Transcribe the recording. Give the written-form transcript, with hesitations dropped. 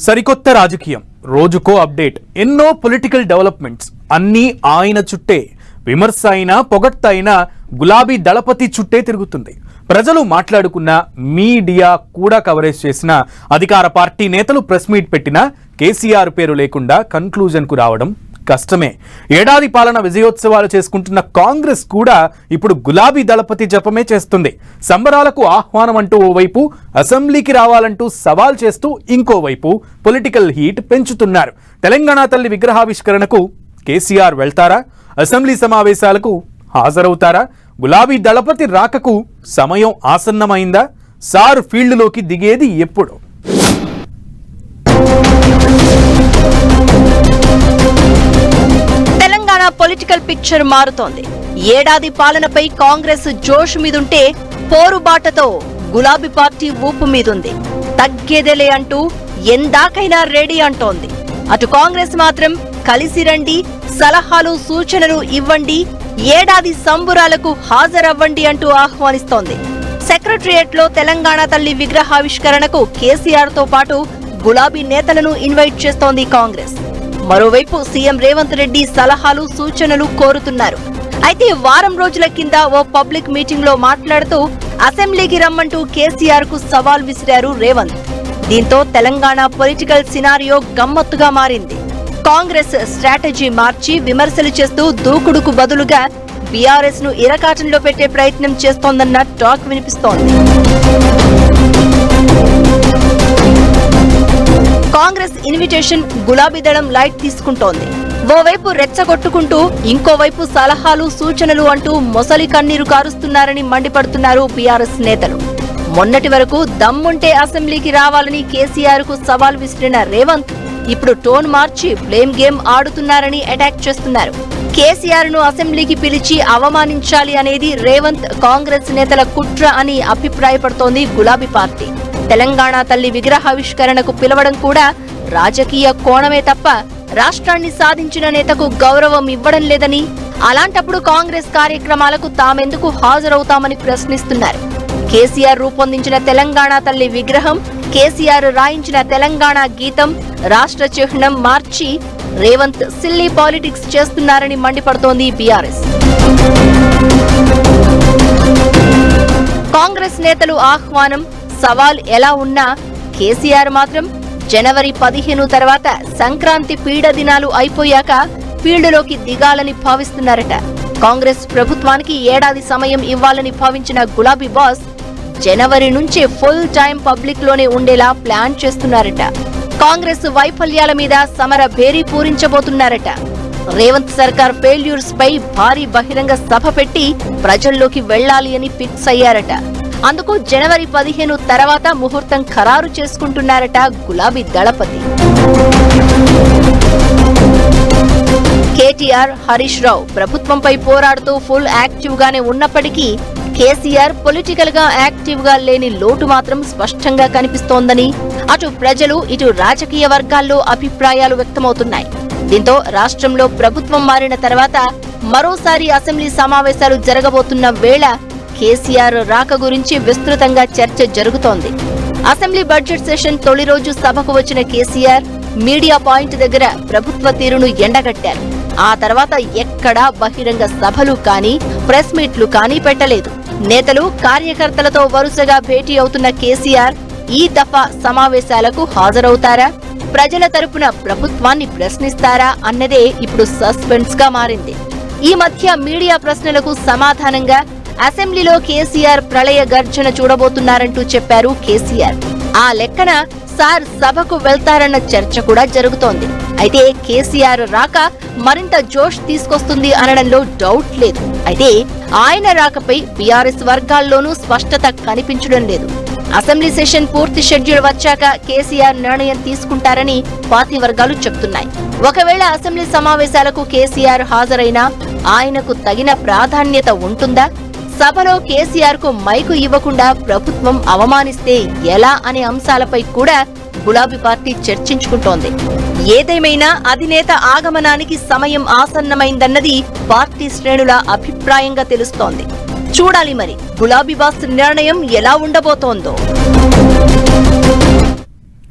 సరికొత్త రాజకీయం రోజుకో అప్డేట్ ఎన్నో పొలిటికల్ డెవలప్మెంట్స్ అన్నీ ఆయన చుట్టే విమర్శ అయినా పొగడ్త అయినా గులాబీ దళపతి చుట్టే తిరుగుతుంది. ప్రజలు మాట్లాడుకున్న మీడియా కూడా కవరేజ్ చేసిన అధికార పార్టీ నేతలు ప్రెస్ మీట్ పెట్టినా కేసీఆర్ పేరు లేకుండా కన్క్లూజన్కు రావడం కష్టమే. ఏడాది పాలన విజయోత్సవాలు చేసుకుంటున్న కాంగ్రెస్ కూడా ఇప్పుడు గులాబీ దళపతి జపమే చేస్తుంది. సంబరాలకు ఆహ్వానం అంటూ ఓవైపు, అసెంబ్లీకి రావాలంటూ సవాల్ చేస్తూ ఇంకోవైపు పొలిటికల్ హీట్ పెంచుతున్నారు. తెలంగాణ తల్లి విగ్రహావిష్కరణకు కేసీఆర్ వెళ్తారా? అసెంబ్లీ సమావేశాలకు హాజరవుతారా? గులాబీ దళపతి రాకకు సమయం ఆసన్నమైందా? సార్ ఫీల్డ్లోకి దిగేది ఎప్పుడు? తెలంగాణ పొలిటికల్ పిక్చర్ మారుతోంది. ఏడాది పాలనపై కాంగ్రెస్ జోష్ మీదుంటే పోరుబాటతో గులాబీ పార్టీ ఊపు మీదుంది. తగ్గేదేలే అంటూ ఎందాకైనా రెడీ అంటోంది. అటు కాంగ్రెస్ మాత్రం కలిసి రండి, సలహాలు సూచనలు ఇవ్వండి, ఏడాది సంబురాలకు హాజరవ్వండి అంటూ ఆహ్వానిస్తోంది. సెక్రటరియట్ లో తెలంగాణ తల్లి విగ్రహావిష్కరణకు కేసీఆర్ తో పాటు గులాబీ నేతలను ఇన్వైట్ చేస్తోంది కాంగ్రెస్. మరోవైపు సీఎం రేవంత్ రెడ్డి సలహాలు సూచనలు కోరుతున్నారు. అయితే వారం రోజుల కింద ఓ పబ్లిక్ మీటింగ్ లో మాట్లాడుతూ అసెంబ్లీకి రమ్మంటూ కేసీఆర్ కు సవాల్ విసిరారు రేవంత్. దీంతో తెలంగాణ పొలిటికల్ సినారియో గమ్మత్తుగా మారింది. కాంగ్రెస్ స్ట్రాటజీ మార్చి విమర్శలు చేస్తూ దూకుడుకు బదులుగా బీఆర్ఎస్ ను ఇరకాటంలో పెట్టే ప్రయత్నం చేస్తోందన్న టాక్ వినిపిస్తోంది. కాంగ్రెస్ ఇన్విటేషన్ గులాబీ దళం లైట్ తీసుకుంటోంది. ఓవైపు రెచ్చగొట్టుకుంటూ ఇంకోవైపు సలహాలు సూచనలు అంటూ మొసలి కన్నీరు కారుస్తున్నారని మండిపడుతున్నారు బీఆర్ఎస్ నేతలు. మొన్నటి వరకు దమ్ముంటే అసెంబ్లీకి రావాలని కేసీఆర్ కు సవాల్ విసిరిన రేవంత్ ఇప్పుడు టోన్ మార్చి బ్లేమ్ గేమ్ ఆడుతున్నారని అటాక్ చేస్తున్నారు. కేసీఆర్ ను అసెంబ్లీకి పిలిచి అవమానించాలి అనేది రేవంత్ కాంగ్రెస్ నేతల కుట్ర అని అభిప్రాయపడుతోంది గులాబీ పార్టీ. తెలంగాణ తల్లి విగ్రహావిష్కరణకు పిలవడం కూడా రాజకీయ కోణమే తప్ప రాష్ట్రాన్ని సాధించిన నేతకు గౌరవం ఇవ్వడం లేదని, అలాంటప్పుడు కాంగ్రెస్ కార్యక్రమాలకు తామెందుకు హాజరవుతామని ప్రశ్నిస్తున్నారు. కేసీఆర్ రూపొందించిన తెలంగాణ తల్లి విగ్రహం, కేసీఆర్ రాయించిన తెలంగాణ గీతం, రాష్ట్ర చిహ్నం మార్చి రేవంత్ సిల్లీ పాలిటిక్స్ చేస్తున్నారని మండిపడుతోంది బీఆర్ఎస్. కాంగ్రెస్ నేతలు ఆహ్వానం, సవాల్ ఎలా ఉన్నా కేసీఆర్ మాత్రం జనవరి 15 తర్వాత సంక్రాంతి పీడ దినాలు అయిపోయాక ఫీల్డ్లోకి దిగాలని భావిస్తున్నారట. కాంగ్రెస్ ప్రభుత్వానికి ఏడాది సమయం ఇవ్వాలని భావించిన గులాబీ బాస్ జనవరి నుంచే ఫుల్ టైం పబ్లిక్ లోనే ఉండేలా ప్లాన్ చేస్తున్నారట. కాంగ్రెస్ వైఫల్యాల మీద సమర భేరీ పూరించబోతున్నారట. రేవంత్ సర్కార్ ఫెయిల్యూర్స్ పై భారీ బహిరంగ సభ పెట్టి ప్రజల్లోకి వెళ్లాలి అని ఫిక్స్ అయ్యారట. అందుకు జనవరి 15 తర్వాత ముహూర్తం ఖరారు చేసుకుంటున్నారట గులాబీ దళపతి. కేటీఆర్, హరీష్ రావు ప్రభుత్వంపై పోరాడుతూ ఫుల్ యాక్టివ్ గానే ఉన్నప్పటికీ కేసీఆర్ పొలిటికల్ గా యాక్టివ్ గా లేని లోటు మాత్రం స్పష్టంగా కనిపిస్తోందని అటు ప్రజలు ఇటు రాజకీయ వర్గాల్లో అభిప్రాయాలు వ్యక్తమవుతున్నాయి. దీంతో రాష్ట్రంలో ప్రభుత్వం మారిన తర్వాత మరోసారి అసెంబ్లీ సమావేశాలు జరగబోతున్న వేళ కేసీఆర్ రాక గురించి విస్తృతంగా చర్చ జరుగుతోంది. అసెంబ్లీ బడ్జెట్ సెషన్ తొలి రోజు సభకు వచ్చిన కేసీఆర్ మీడియా పాయింట్ దగ్గర ప్రభుత్వ తీరును ఎండగట్టారు. ఆ తర్వాత ఎక్కడా బహిరంగ సభలు కానీ ప్రెస్ మీట్లు కానీ పెట్టలేదు. నేతలు, కార్యకర్తలతో వరుసగా భేటీ అవుతున్న కేసీఆర్ ఈ దఫా సమావేశాలకు హాజరవుతారా? ప్రజల తరపున ప్రభుత్వాన్ని ప్రశ్నిస్తారా అన్నదే ఇప్పుడు సస్పెన్స్ గా మారింది. ఈ మధ్య మీడియా ప్రశ్నలకు సమాధానంగా అసెంబ్లీలో కేసీఆర్ ప్రళయ గర్జన చూడబోతున్నారంటూ చెప్పారు కేసీఆర్. ఆ లెక్కన సార్ సభకు వెళ్తారన్న చర్చ కూడా జరుగుతోంది. అయితే కేసీఆర్ రాక మరింత జోష్ తీసుకొస్తుంది అనడంలో డౌట్ లేదు. అయితే ఆయన రాకపై బీఆర్ఎస్ వర్గాల్లోనూ స్పష్టత కనిపించడం లేదు. అసెంబ్లీ సెషన్ పూర్తి షెడ్యూల్ వచ్చాక కేసీఆర్ నిర్ణయం తీసుకుంటారని పార్టీ వర్గాలు చెప్తున్నాయి. ఒకవేళ అసెంబ్లీ సమావేశాలకు కేసీఆర్ హాజరైనా ఆయనకు తగిన ప్రాధాన్యత ఉంటుందా? సభలో కేసీఆర్ కు మైకు ఇవ్వకుండా ప్రభుత్వం అవమానిస్తే ఎలా అనే అంశాలపై కూడా గులాబీ పార్టీ చర్చించుకుంటోంది. ఏదేమైనా అధినేత ఆగమనానికి సమయం ఆసన్నమైందన్నది పార్టీ శ్రేణుల అభిప్రాయంగా తెలుస్తోంది. చూడాలి మరి గులాబీ బాస్ నిర్ణయం ఎలా ఉండబోతోందో.